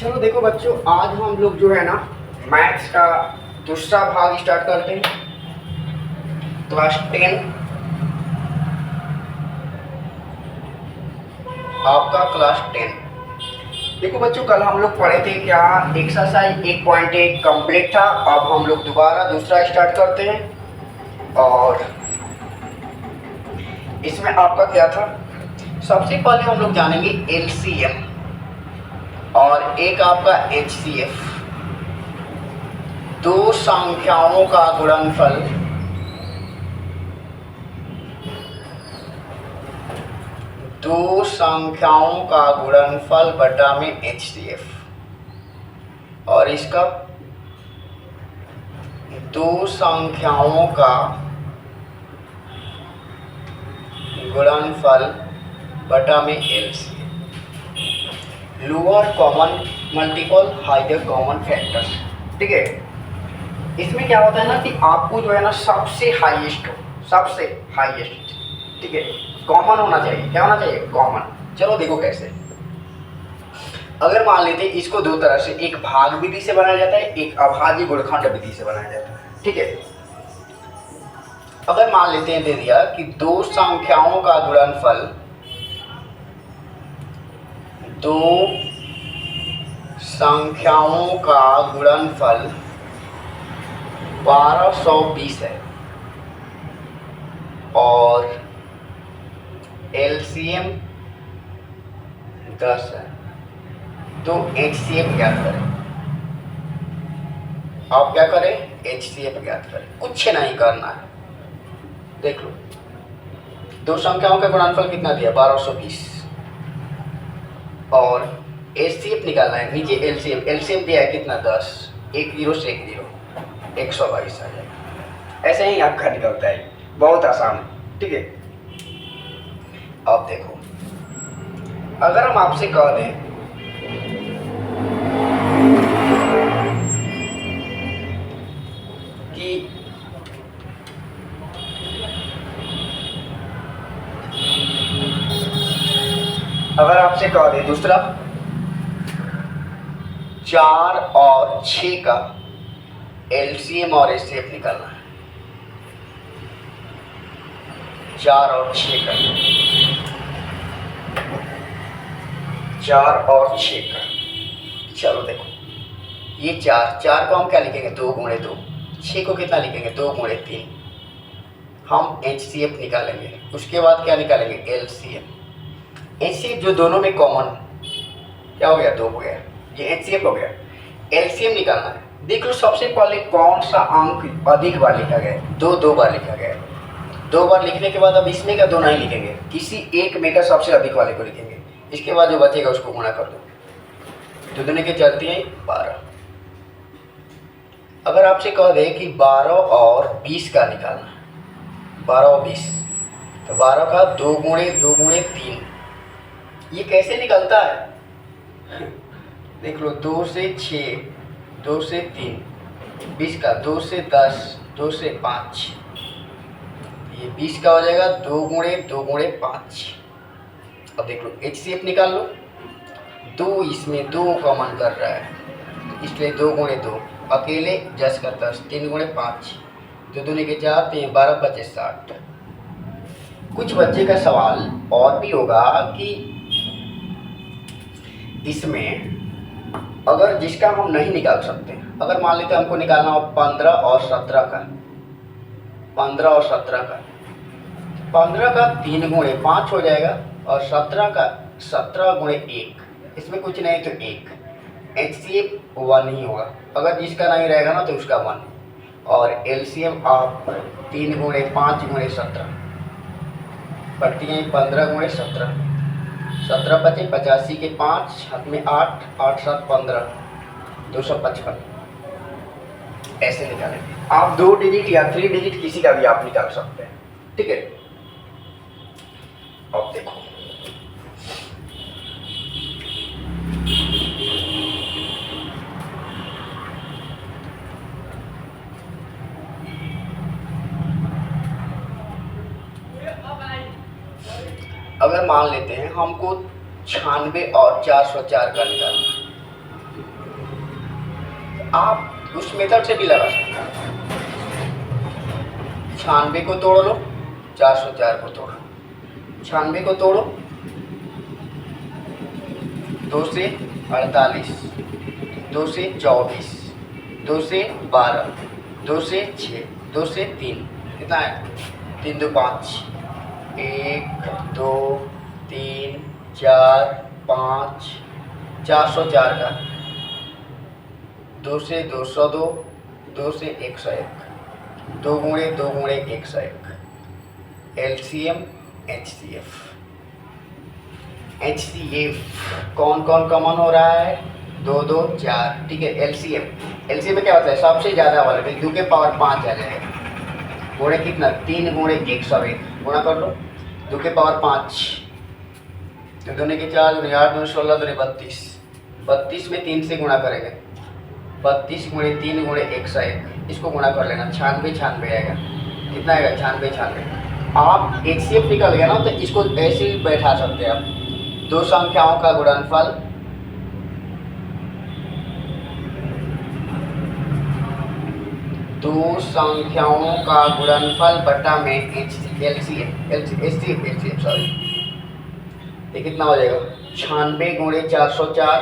चलो देखो बच्चों, आज हम लोग जो है ना मैथ्स का दूसरा भाग स्टार्ट करते हैं। क्लास 10 आपका क्लास 10। देखो बच्चों, कल हम लोग पढ़े थे क्या, एक्सरसाइज 1.1 कंप्लीट था। अब हम लोग दोबारा दूसरा स्टार्ट करते हैं। और इसमें आपका क्या था, सबसे पहले हम लोग जानेंगे एलसीएम और एक आपका एचसीएफ। दो संख्याओं का गुणनफल बटा में एचसीएफ, और इसका दो संख्याओं का गुणनफल बटा में LCF. Lower common multiple higher common factors. ठीक है, इसमें क्या होता है ना कि आपको जो है ना सबसे हाईएस्ट, ठीक है, कॉमन होना चाहिए। क्या होना चाहिए? कॉमन। चलो देखो कैसे। अगर मान लेते हैं इसको दो तरह से, एक भाग विधि से बनाया जाता है, एक अभाज्य गुणनखंड विधि से बनाया जाता है। ठीक है, अगर मान लेते हैं दे दिया कि दो संख्याओं का गुणनफल 1220 है और एलसीएम 10 है, तो एचसीएफ ज्ञात करें। आप क्या करें? एचसीएफ ज्ञात करें। कुछ नहीं करना है। देख लो, दो संख्याओं का गुणनफल कितना दिया? 1220, और एचसीएफ निकालना है। नीचे एलसीएम दिया है कितना? 10। एक जीरो से एक जीरो, 122 आ जाएगा। ऐसे ही आपका निकलता है, बहुत आसान है। ठीक है, अब देखो, अगर हम आपसे कह दें कि दूसरा 4 और 6 का एलसीएम और एचसीएफ निकालना है। 4 और 6 का, 4 और 6 का। चलो देखो, ये 4 को हम क्या लिखेंगे? 2 गुणे 2। 6 को कितना लिखेंगे? 2 गुणे 3। हम एचसीएफ निकालेंगे। उसके बाद क्या निकालेंगे? एलसीएम। एचसीएफ जो दोनों में कॉमन, क्या हो गया? 2 हो गया। ये एचसीएफ हो गया। एलसीएम निकालना है। देख लो, सबसे पहले कौन सा अंक अधिक बार लिखा गया है? 2 बार लिखा गया है। 2 बार लिखने के बाद अब इसमें का 2 नहीं लिखेंगे, किसी एक में का सबसे अधिक वाले को लिखेंगे। इसके बाद जो बचेगा उसको गुणा कर दो। 2 दूनी के चलती है 12। अगर आपसे कह दे कि 12 और 20 का निकालना है, 12 और 20, तो 12 का 2 गुणे 3। ये कैसे निकलता है? देख लो, 2 से 6, 2 से 3, 20 का 2 से 10, 2 से 5, ये 20 का हो जाएगा 2 गुणे 5। अब देख लो, एचसीएफ निकाल लो। 2 इसमें 2 कॉमन कर रहा है, इसलिए 2 गुणे 2, अकेले 10 का 10, 3 गुणे 5, 2 दूनी के 4, 3 12 25 60। कुछ बच्चे का सवाल और भी होगा कि इसमें अगर जिसका हम नहीं निकाल सकते, अगर मान लेते हमको निकालना हो 15 और 17 का, 15 और 17 का, 15 का 3 गुणे 5 हो जाएगा, और 17 का 17 गुणे 1, इसमें कुछ नहीं तो 1। एचसीएफ 1 ही होगा। अगर जिसका नहीं रहेगा ना तो उसका 1, और एलसीएम आप 3 गुणे 5 गुणे 17 पड़ती है 15 गुणे 17, 17 25 85 के 5 हाथ में 8, 8 7 15, 255। ऐसे निकालेंगे आप। 2 डिजिट या 3 डिजिट किसी का भी आप निकाल सकते हैं। ठीक है, अब देखो, अगर मान लेते हैं हमको 96 और 404 का निकालना है, आप उस मेथड से भी लगा सकते हैं। 96 को तोड़ लो, 404 को तोड़ो, 96 को तोड़ो, 2 से 48, 2 से 24, 2 से 12, 2 से 6, 2 से 3, कितना है 3 2 5, 1 2 3 4 5, 404 का, 2 से 202, 2 से 101, 2 गुणे 2 गुणे 101, LCM HCF। कौन कौन कॉमन हो रहा है, 2 2 4, ठीक है। LCM में क्या होता है, सबसे ज़्यादा वाला तो U के पावर 5 आ जाएगा, गुणे कितना 3 गुणे 101, गुणा कर लो 2 के पावर 5, तो दोनों के 4 दूनी 8 दूनी 16 दूनी 32, 32 में 3 से गुणा करेंगे, 32 गुणे 3 गुणे 101, इसको गुणा कर लेना, 96 96 आएगा, कितना आएगा 96 96। आप HCF निकल गया ना, तो इसको ऐसे ही बैठा सकते हैं आप, दो संख्याओं का गुणनफल बटा में HCF सॉरी, ये कितना हो जाएगा 96 गुणे 404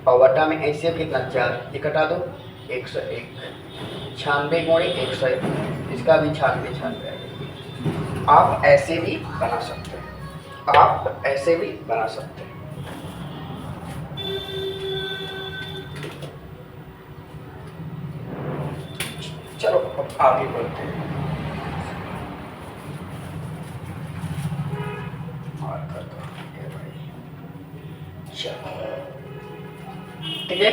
और बटा में HCF कितना 4, ये कटा दो 101, 96 गुणे 101, इसका भी 96 96 आएगा। आप ऐसे भी बना सकते हैं, आप ऐसे भी बना सकते हैं। चलो अब आगे बढ़ते हैं, और कर दो ये भाई, चलो ठीक है।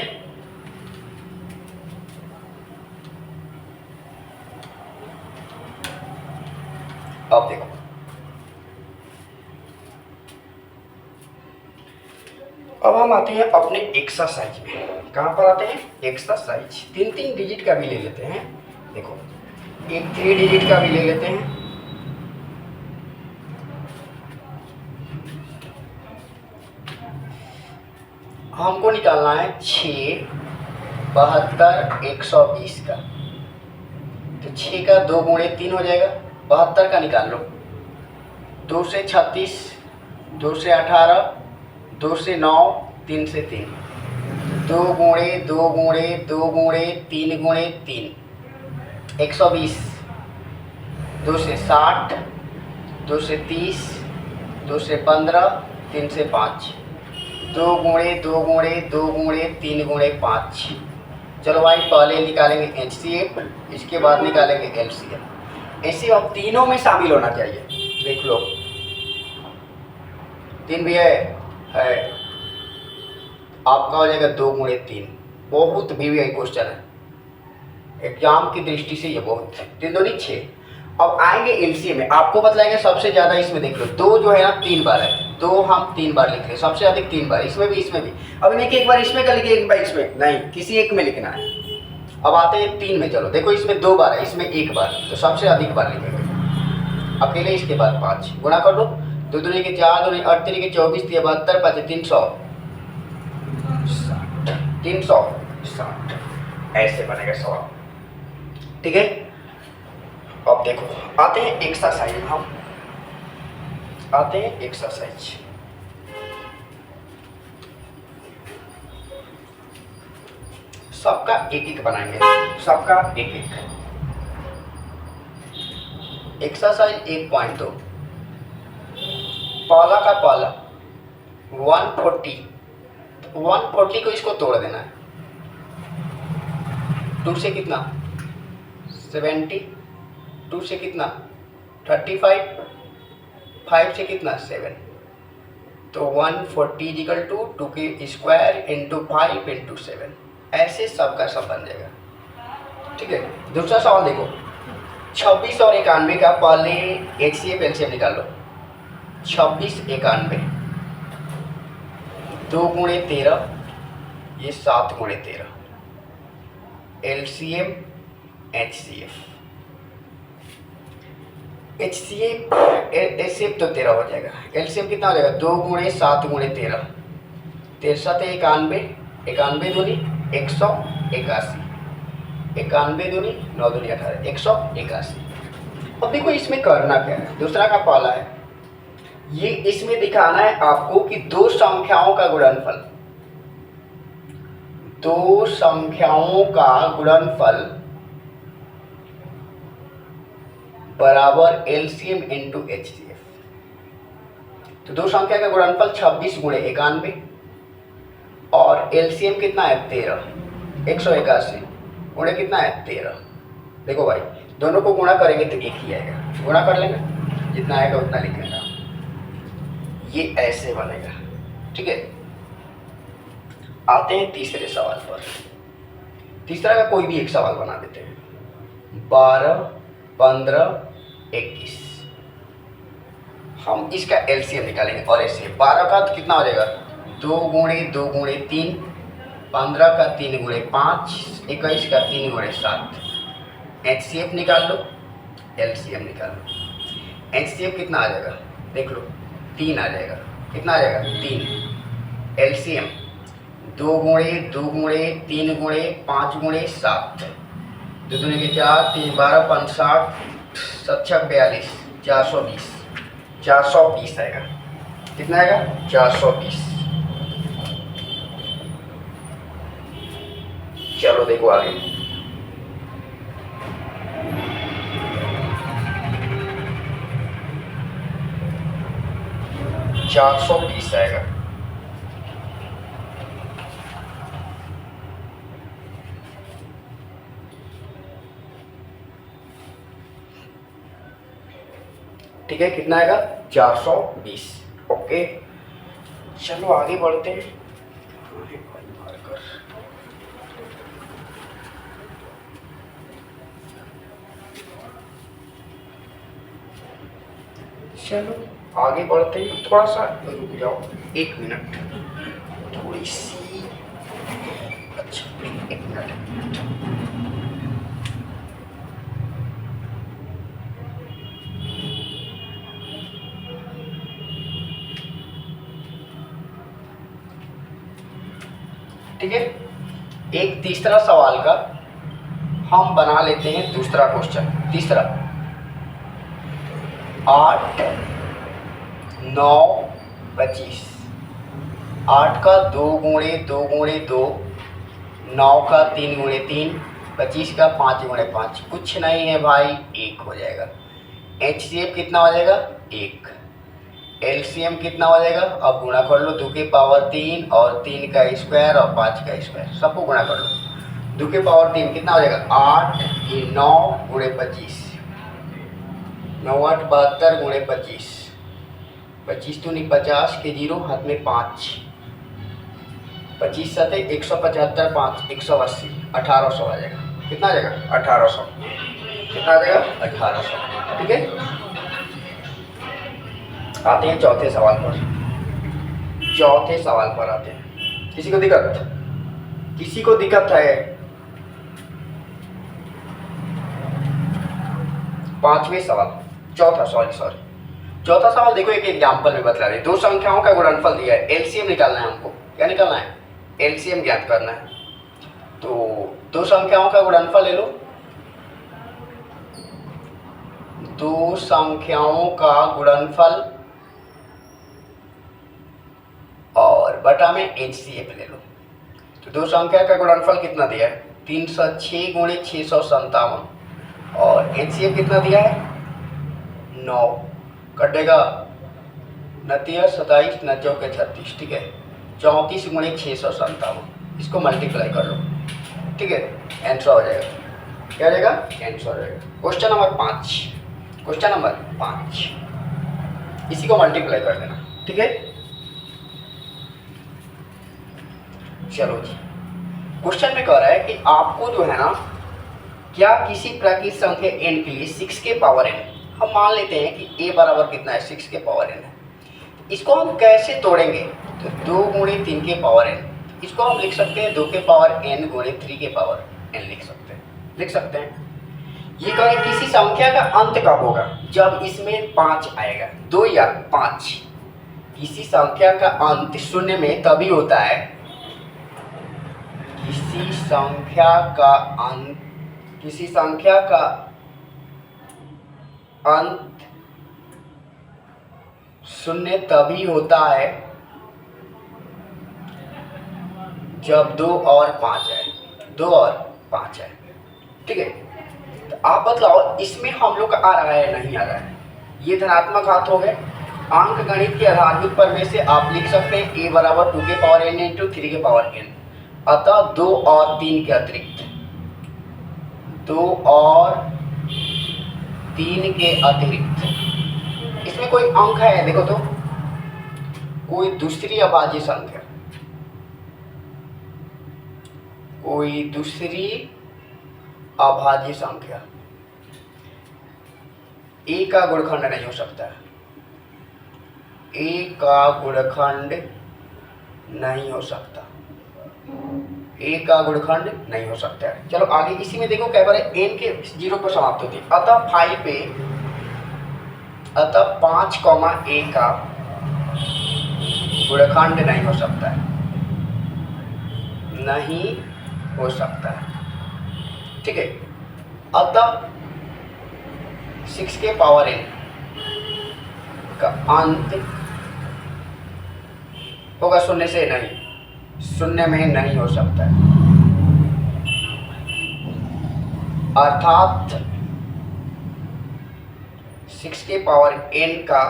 अब देखो, अब हम आते हैं अपने एक्सरसाइज में। कहाँ पर आते हैं, एक्सरसाइज। 3 डिजिट का भी ले लेते हैं, देखो एक 3 डिजिट का भी ले लेते हैं, हमको निकालना है 6 72 120 का, तो 6 का 2 गुणे 3 हो जाएगा, 72 का निकाल लो, 2 से 36, 2 से 18, 2 से 9, 3 से 3, 2 गुणे 2 गुणे 2 गुणे 3 गुणे 3, 120, 2 से 60, 2 से 30, 2 से 15, 3 से 5, 2 गुणे 2 गुणे 2 गुणे 3 गुणे 5। चलो भाई पहले निकालेंगे HCF, इसके बाद निकालेंगे LCM। ऐसे अब तीनों में शामिल होना चाहिए, देख लो 3 भी है आपका हो जाएगा 2 गुणे 3, बहुत भी क्वेश्चन है एग्जाम की दृष्टि से, ये बहुत 3 दूनी 6। अब आएंगे LCM में, आपको बतलाएंगे सबसे ज़्यादा, इसमें देख लो 2 जो है ना 3 बार है, 2 हम 3 बार लिख रहे हैं, सबसे अधिक 3 बार, इसमें भी इसमें भी। अब नहीं कि एक बार इसमें कर लिखिए एक बार इसमें, नहीं किसी एक में लिखना है। अब आते हैं 3 में, चलो देखो इसमें 2 बार है, इसमें 1 बार, तो सबसे अधिक बार लिखेंगे अकेले, इसके बाद 5 गुणा कर लो, 2 दूनी के 4, 2 8 3 के 24, 72 5 360, 360 ऐसे बनेगा सवाल, ठीक है। अब देखो आते हैं एक्सरसाइज, हम आते हैं एक्सरसाइज। सबका एक एक बनाएंगे, सबका एक एक। एक्सरसाइज 1.2, पहला का पहला 140, 140 को इसको तोड़ देना है, 2 से कितना 70, 2 से कितना 35, 5 से कितना 7, तो 140 इक्वल टू 2 के स्क्वायर इंटू 5 इंटू 7, ऐसे सबका सब बन जाएगा, ठीक है। दूसरा सवाल देखो, 26 और 91 का पहले HCF LCM निकाल लो। 26 91, 2 गुणे 13, ये 7 गुणे 13, LCM HCF। HCF तो 13 हो जाएगा, LCM कितना हो जाएगा 2 गुणे 7 गुणे 13, 13 7 91, 91 दूनी 100, 81, 91 दूनी 9 दूनी 18, 181। अब देखो इसमें करना क्या है, दूसरा का पहला है, ये इसमें दिखाना है आपको कि दो संख्याओं का गुणनफल, दो संख्याओं का गुणनफल बराबर एलसीएम इंटू एचसीएफ। तो दो संख्या का गुणनफल 26 गुणे 91 और एलसीएम कितना है 13, 181 गुणे कितना है 13। देखो भाई दोनों को गुणा करेंगे तो एक ही आएगा, गुणा कर लेंगे, जितना आएगा उतना लिख लेना, ये ऐसे बनेगा। ठीक है, आते हैं तीसरे सवाल पर। तीसरा का कोई भी एक सवाल बना देते हैं। 12, 15, 21, हम इसका एलसीएम निकालेंगे और ऐसे 12 का तो कितना हो जाएगा 2 गुणे 2 गुणे 3, 15 का 3 गुणे 5, 21 का 3 गुणे 7। एचसीएफ निकाल लो, एलसीएम निकाल लो। एचसीएफ कितना आ जाएगा देख लो, 3 आ जाएगा। कितना आ जाएगा 3। एलसीएम 2 गुणे 2 गुणे 3 गुणे 5 गुणे 7, 2 दूनी के 4, 3 12, 5 60, 7 6 42, 420, 420 आएगा। कितना आएगा 420। चलो देखो आगे, चार 420 आएगा। ठीक है, कितना आएगा 420। ओके चलो आगे बढ़ते हैं। चलो आगे बढ़ते हैं, थोड़ा सा रुक जाओ 1 मिनट, थोड़ी सी, अच्छा 1 मिनट। ठीक है, एक तीसरा सवाल का हम बना लेते हैं दूसरा क्वेश्चन। तीसरा 8, 9, 25, 8 का 2 गुणे 2 गुणे 2, 9 का 3 गुणे 3, 25 का 5 गुणे 5, कुछ नहीं है भाई 1 हो जाएगा। एचसीएफ कितना हो जाएगा 1। एलसीएम कितना हो जाएगा, अब गुणा कर लो 2 के पावर 3 और 3 का स्क्वायर और 5 का स्क्वायर, सबको गुणा कर लो। 2 के पावर 3 कितना हो जाएगा 8, ये 9 गुणे 25, 9 8 72 गुणे 25, 25 दूनी 50 के 0 हाथ में 5, 25 7 175, 5 180, 1800 आ जाएगा। कितना आ जाएगा 1800। कितना आ जाएगा 1800। ठीक है, आते हैं चौथे सवाल पर। चौथे सवाल पर आते हैं। किसी को दिक्कत, किसी को दिक्कत है? पांचवें सवाल, चौथा चौथा सवाल देखो, एक एग्जांपल में बतला रहे, दो संख्याओं का गुणनफल दिया है, एलसीएम निकालना है हमको। क्या निकालना है? एलसीएम ज्ञात करना है। तो दो संख्याओं का गुणनफल ले लो, दो संख्याओं का गुणनफल और बटा में एचसीएफ ले लो। तो दो संख्या का गुणनफल कितना दिया है 306 गुणे 657 और एचसीएफ कितना दिया है 9, कटेगा 29 27 9 के 36। ठीक है, 34 गुणे 657, इसको मल्टीप्लाई कर लो। ठीक है, आंसर हो जाएगा। क्या हो जाएगा? आंसर हो जाएगा। क्वेश्चन नंबर 5, क्वेश्चन नंबर 5, इसी को मल्टीप्लाई कर देना। ठीक है, चलो जी, क्वेश्चन में कह रहा है कि आपको जो है ना, क्या किसी प्राकृतिक संख्या n के लिए 6 के पावर n, हम मान लेते हैं कि a बराबर कितना है 6 के पावर n है। इसको हम कैसे तोड़ेंगे? तो 2 गुणे 3 के पावर n, इसको हम लिख सकते हैं 2 के पावर n गुणे 3 के पावर n लिख सकते हैं। ये कह रहे हैं किसी संख्या का अंत कब होगा? जब इसमें 5 आएगा, 2 या 5। किसी संख्या का अंत शून्य में तभी होता है, किसी किसी संख्या का अंत शून्य तभी होता है जब 2 और 5 है। 2 और 5 है, ठीक है। तो आप बतलाओ इसमें हम लोग का आ रहा है नहीं आ रहा है। ये धनात्मक हाथ हो गए। अंक गणित के आधारभूत प्रमेय से आप लिख सकते हैं a बराबर 2 के पावर n इंटू 3 के पावर n। अतः 2 और 3 के अतिरिक्त 2 और 3 के अतिरिक्त इसमें कोई अंक है देखो तो, कोई दूसरी अभाज्य संख्या, कोई दूसरी अभाज्य संख्या a का गुणखंड नहीं हो सकता है। a का गुणखंड नहीं हो सकता, a का गुणखंड नहीं हो सकता है। चलो आगे इसी में देखो क्या करे, n के 0 पर समाप्त होती है। अतः 5, a का गुणखंड नहीं हो सकता है, नहीं हो सकता है, ठीक है। अतः 6 के पावर n का अंत होगा शून्य से नहीं, शून्य में नहीं हो सकता है। अर्थात 6 के पावर n का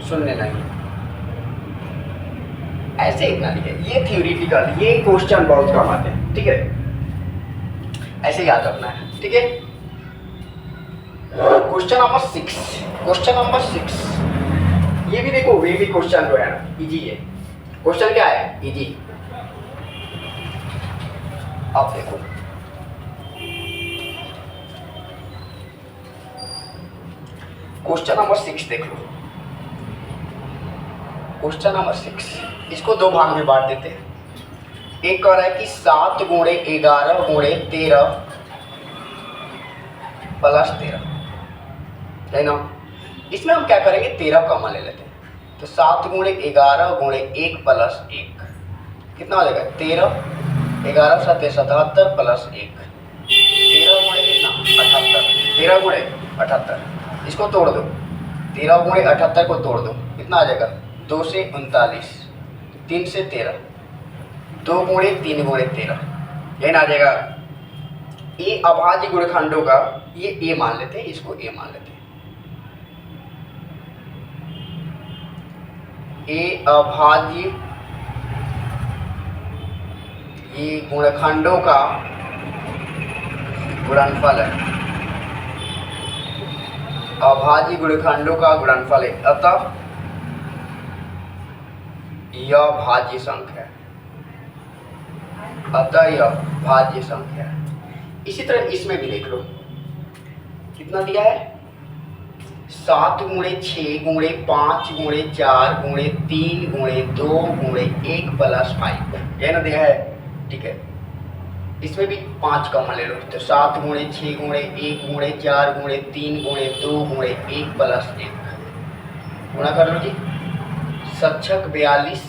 शून्य नहीं। ऐसे इतना लिखे, ये थ्योरेटिकल, ये क्वेश्चन बहुत कम आते हैं, ठीक है। ऐसे याद रखना है, ठीक है। क्वेश्चन नंबर 6 ये भी देखो, ये भी क्वेश्चन जो है ना इजी है। क्वेश्चन क्या है? इजी। आप देखो क्वेश्चन नंबर 6 देख लो। क्वेश्चन नंबर 6 इसको 2 भाग में बांट देते हैं। एक कह रहा है कि 7 गुणे 11 गुणे 13 प्लस 13, है ना। इसमें हम क्या करेंगे, 13 कॉमन ले लेते हैं। तो 7 गुणे 11 गुणे 1 प्लस 1 कितना हो जाएगा? 13। 11 7 77 प्लस 1, 13 गुणे कितना? 78। 13 गुणे 78, इसको तोड़ दो। 13 गुणे 78 को तोड़ दो, कितना आ जाएगा? 2 से 39, 3 से 13, 2 गुणे 3 गुणे 13, यही आ जाएगा। ये अभाज्य गुणखंडों का ये a मान लेते हैं, इसको a मान लेते हैं। a अभाज्य ये गुणखंडों का गुणनफल है, अभाज्य गुणखंडों का गुणनफल है। अतः यह भाज्य संख्या है, अतः यह भाज्य संख्या है। इसी तरह इसमें भी देख लो कितना दिया है, 7 गुणे 6 गुणे 5 गुणे 4 गुणे 3 गुणे 2 गुणे 1 प्लस 5, यह ना दिया है, ठीक है। इसमें भी 5 कॉमन ले लो। तो 7 गुणे 6 गुणे 1 गुणे 4 गुणे 3 गुणे 2 गुणे 1 प्लस 1 गुणा कर लो जी। 7 42,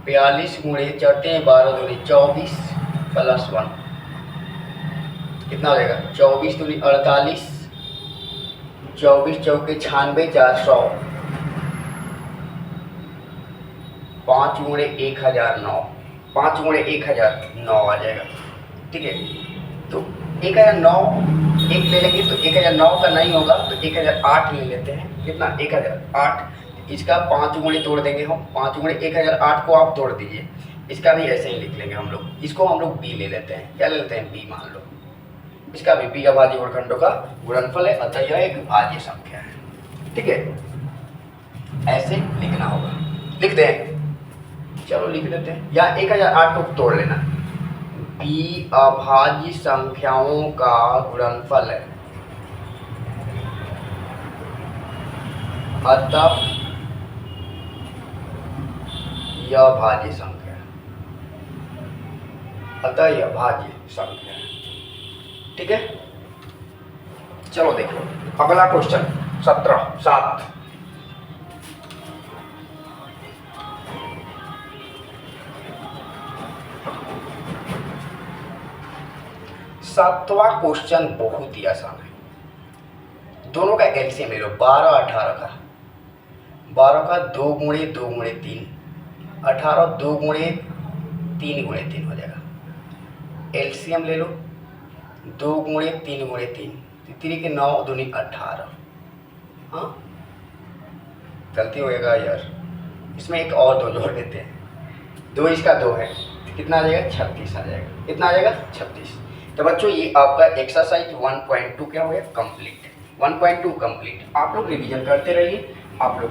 42 गुणे 4 12 दूनी 24 प्लस 1 कितना हो जाएगा? 24 दूनी 48, 24 चौके 96 400, 5 गुणे 1009, 5 गुणे 1009 आ जाएगा, ठीक है। तो 1009 एक ले लेंगे तो 1009 का नहीं होगा तो 1008 ले लेते हैं। कितना? 1008। इसका 5 गुणे तोड़ देंगे हम, 5 गुणे 1008 को आप तोड़ दीजिए। इसका भी ऐसे ही लिख लेंगे हम लोग। इसको हम लोग b ले लेते हैं। क्या ले लेते हैं? b मान लो। इसका भी b अभाज्य गुणखंडों का गुणनफल है, अतः यह एक भाज्य संख्या है, ठीक है। ऐसे लिखना होगा, लिख दें। चलो लिख देते हैं, या 1008 को तोड़ लेना। b अभाज्य संख्याओं का गुणनफल है, अतः यह भाज्य संख्या है, अतः यह भाज्य संख्या है, ठीक है। चलो देखो अगला क्वेश्चन 7। सातवां क्वेश्चन बहुत ही आसान है। दोनों का एलसीएम ले लो, 12 18 का, 12 का 2 गुणे 2 गुणे 3, 18 2 गुणे 3 गुणे 3 हो जाएगा। एलसीएम ले लो, 2 गुणे 3 गुणे 3, 3 के 9 दूनी 18। हाँ गलती होएगा यार, इसमें एक और 2 जोड़ देते हैं, 2 इसका 2 है, कितना आ जाएगा 36 आ जाएगा। कितना आ जाएगा 36। तो बच्चों ये आपका एक्सरसाइज 1.2 क्या हो गया कंप्लीट, 1.2 कंप्लीट। आप लोग रिवीजन करते रहिए, आप लोग